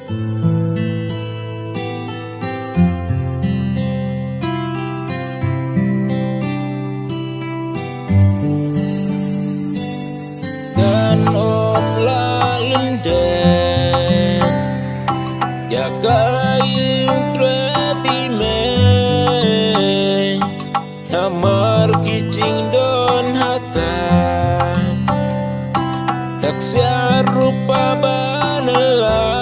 Dan om lalun den ya kayung trebi men namar kicing don hata daksya rupa banela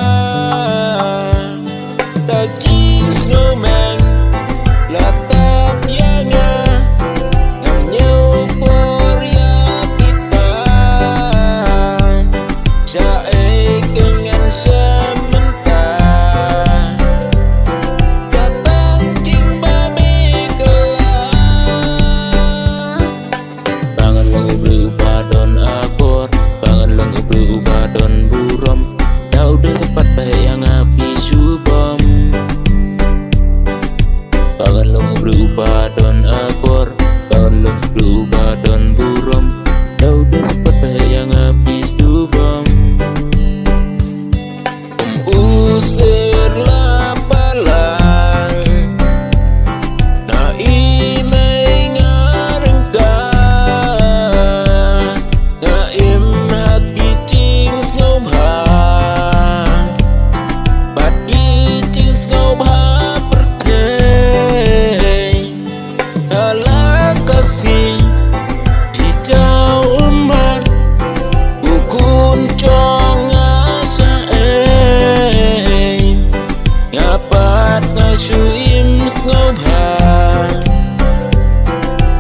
daging snowman latap yanga namnya Korea kita Syae dengan sementara datang timba megelar bangan lengu berubah don akor bangan lengu berubah don burom dah udah sempat bahaya ngapi subom bangan lengu berubah don akor bangan lengu berubah don burom dah udah sempat bahaya ngapi subom usir lapalang na imay ngarenggan na im hakicing ngobha bat kicing ngobha pertay ala kasih hijau umat ukun cong dapat ngasuim ngobha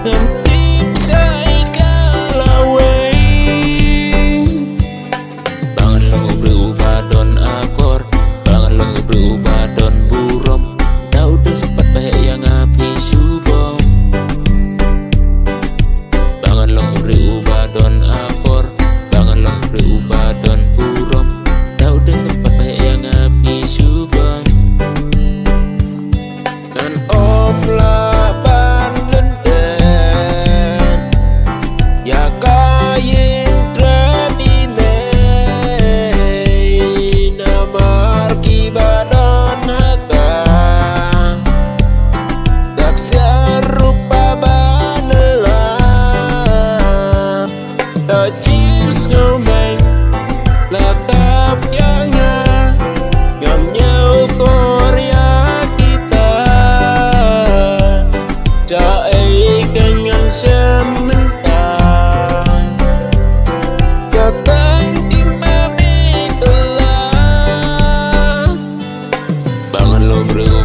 ngantip say kalaway bangan lengu berubah don akor bangan lengu berubah don burom dah udah sempat bahaya ngapi subom bangan lengu berubah don akor bangan lengu berubah don burom dah udah sempat bahaya ngapi subom dan om laban lenden ya kayeng trebi mei namar kibadan haka daksya rupa banela dajir snowman latap yanga ngamnya Korea kita Syae dengan sementara datang timba megelar bangan lo bro